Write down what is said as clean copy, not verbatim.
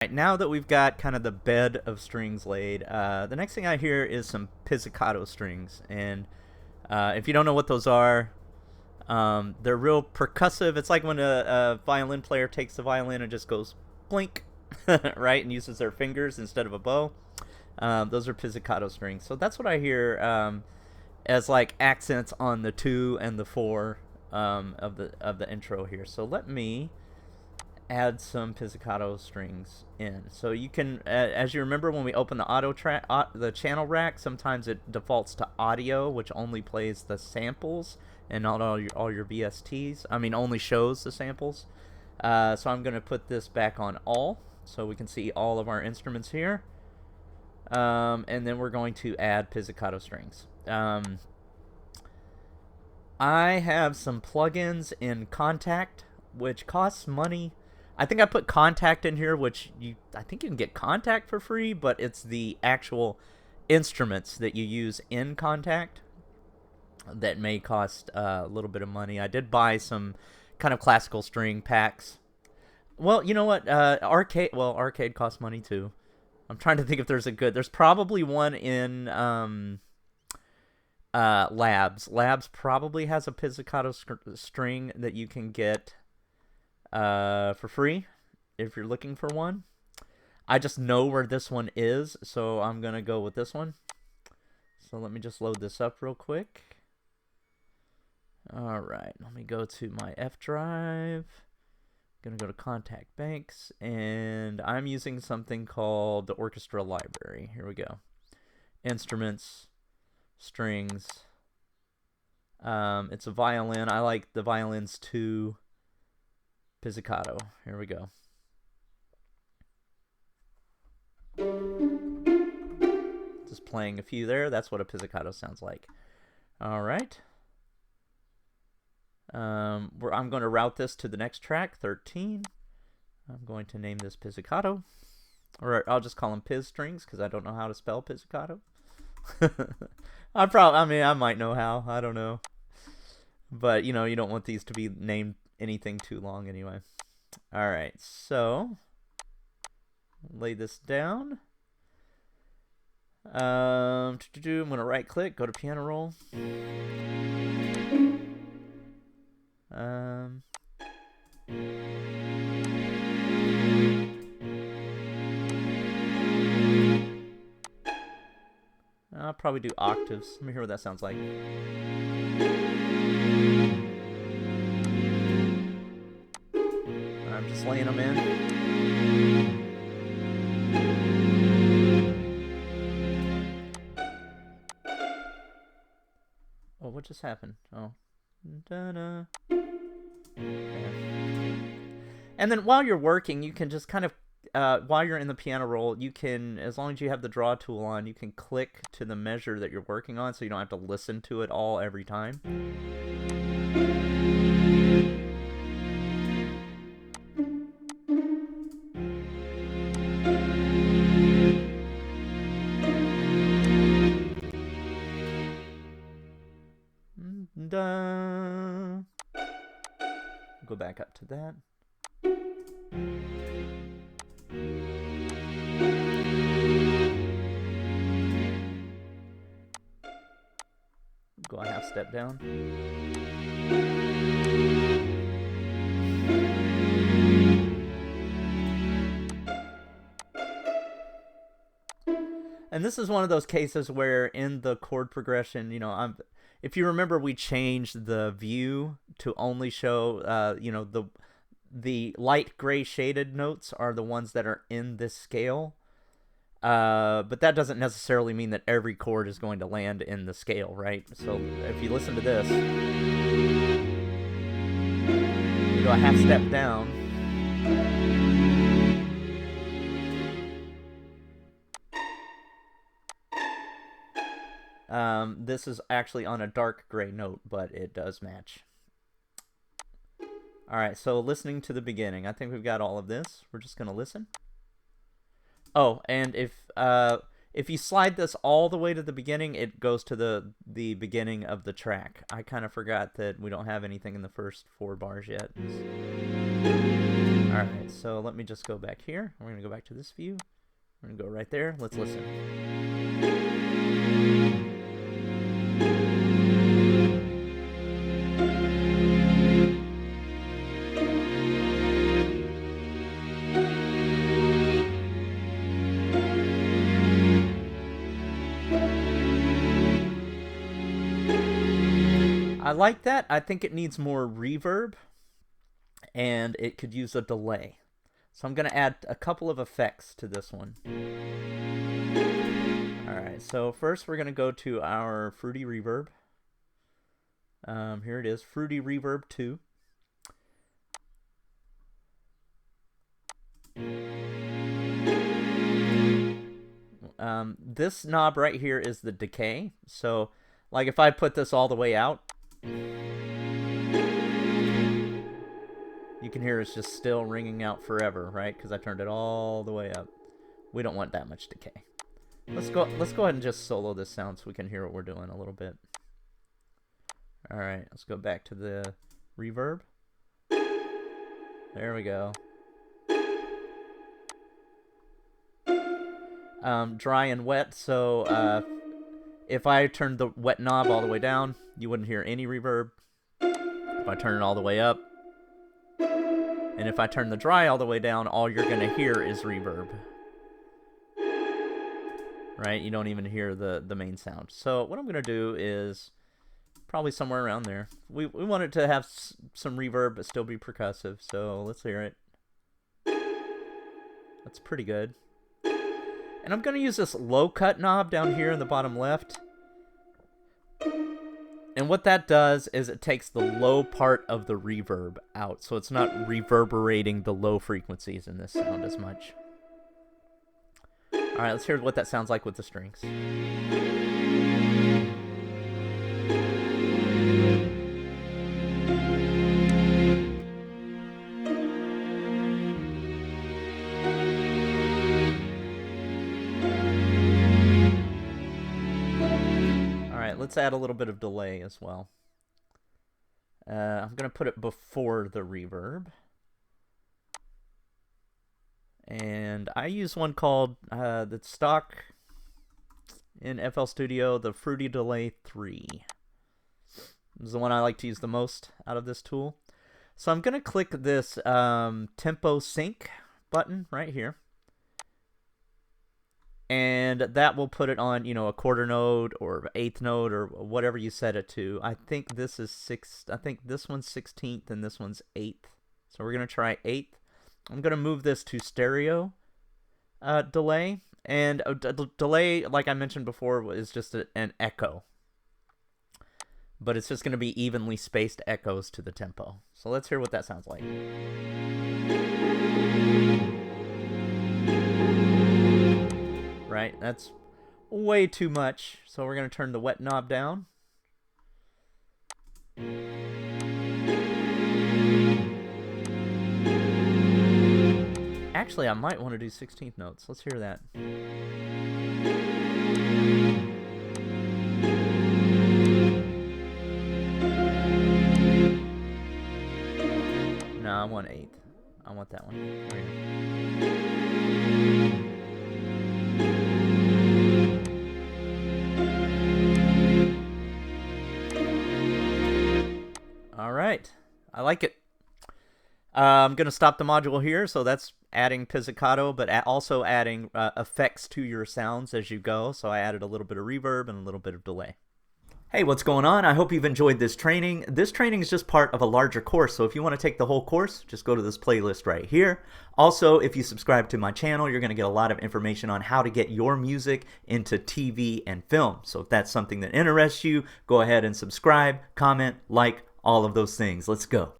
Right, now that we've got kind of the bed of strings laid, the next thing I hear is some pizzicato strings. And if you don't know what those are, they're real percussive. It's like when a violin player takes the violin and just goes blink, right, and uses their fingers instead of a bow. Those are pizzicato strings. So that's what I hear as like accents on the 2 and the 4 of the intro here. So let me add some pizzicato strings in. So you can, as you remember, when we open the channel rack, sometimes it defaults to audio, which only plays the samples and not all your VSTs. I mean, only shows the samples. So I'm going to put this back on all, so we can see all of our instruments here. And then we're going to add pizzicato strings. I have some plugins in Contact, which costs money. I think I put Contact in here, which I think you can get Contact for free, but it's the actual instruments that you use in Contact that may cost a little bit of money. I did buy some kind of classical string packs. Well, you know what? Arcade costs money too. I'm trying to think if there's a good. There's probably one in Labs. Labs probably has a pizzicato string that you can get for free if you're looking for one. I just know where this one is, so I'm gonna go with this one. So let me just load this up real quick. All right, let me go to my F drive. Gonna go to Contact Banks, and I'm using something called the Orchestra Library. Here we go. Instruments, strings. It's a violin. I like the violins too. Pizzicato. Here we go. Just playing a few there. That's what a pizzicato sounds like. All right. I'm going to route this to the next track, 13. I'm going to name this pizzicato. Or I'll just call them Piz strings because I don't know how to spell pizzicato. I might know how. I don't know. But, you don't want these to be named anything too long anyway. All right, so lay this down. I'm going to right click, go to piano roll. I'll probably do octaves. Let me hear what that sounds like. I'm just laying them in. Oh, what just happened? Oh. Da-da. Okay. And then while you're working, you can just kind of, while you're in the piano roll, you can, as long as you have the draw tool on, you can click to the measure that you're working on so you don't have to listen to it all every time. Go back up to that. Go a half step down. And this is one of those cases where in the chord progression, if you remember, we changed the view to only show, the light gray shaded notes are the ones that are in this scale. But that doesn't necessarily mean that every chord is going to land in the scale, right? So if you listen to this, you go a half step down. This is actually on a dark gray note, but it does match. All right, so listening to the beginning. I think we've got all of this. We're just going to listen. Oh, and if you slide this all the way to the beginning, it goes to the beginning of the track. I kind of forgot that we don't have anything in the first 4 bars yet. Alright, so let me just go back here. We're going to go back to this view. We're going to go right there. Let's listen. I like that. I think it needs more reverb, and it could use a delay. So I'm going to add a couple of effects to this one. Alright, so first we're going to go to our Fruity Reverb. Here it is, Fruity Reverb 2. This knob right here is the decay. So, like if I put this all the way out, you can hear it's just still ringing out forever, right? Because I turned it all the way up. We don't want that much decay. Let's go ahead and just solo this sound so we can hear what we're doing a little bit. Alright, let's go back to the reverb. There we go. Dry and wet, so if I turned the wet knob all the way down, you wouldn't hear any reverb. If I turn it all the way up, and if I turn the dry all the way down, all you're going to hear is reverb. Right? You don't even hear the main sound. So what I'm going to do is probably somewhere around there. We want it to have some reverb but still be percussive, so let's hear it. That's pretty good. And I'm going to use this low cut knob down here in the bottom left. And what that does is it takes the low part of the reverb out, so it's not reverberating the low frequencies in this sound as much. Alright, let's hear what that sounds like with the strings. Let's add a little bit of delay as well. I'm going to put it before the reverb. And I use one called, the stock in FL Studio, the Fruity Delay 3. This is the one I like to use the most out of this tool. So I'm going to click this tempo sync button right here. And that will put it on, you know, a quarter note or eighth note or whatever you set it to. I think this is I think this one's 16th and this one's 8th. So we're going to try 8th. I'm going to move this to stereo delay. And delay, like I mentioned before, is just an echo. But it's just going to be evenly spaced echoes to the tempo. So let's hear what that sounds like. Right, that's way too much. So we're going to turn the wet knob down. Actually, I might want to do 16th notes. Let's hear that. No, I want 8th. I want that one. There we go. Alright, I like it. I'm going to stop the module here, so that's adding pizzicato, but also adding effects to your sounds as you go. So I added a little bit of reverb and a little bit of delay. Hey, what's going on? I hope you've enjoyed this training. This training is just part of a larger course, so if you want to take the whole course, just go to this playlist right here. Also, if you subscribe to my channel, you're going to get a lot of information on how to get your music into TV and film. So if that's something that interests you, go ahead and subscribe, comment, like, all of those things. Let's go.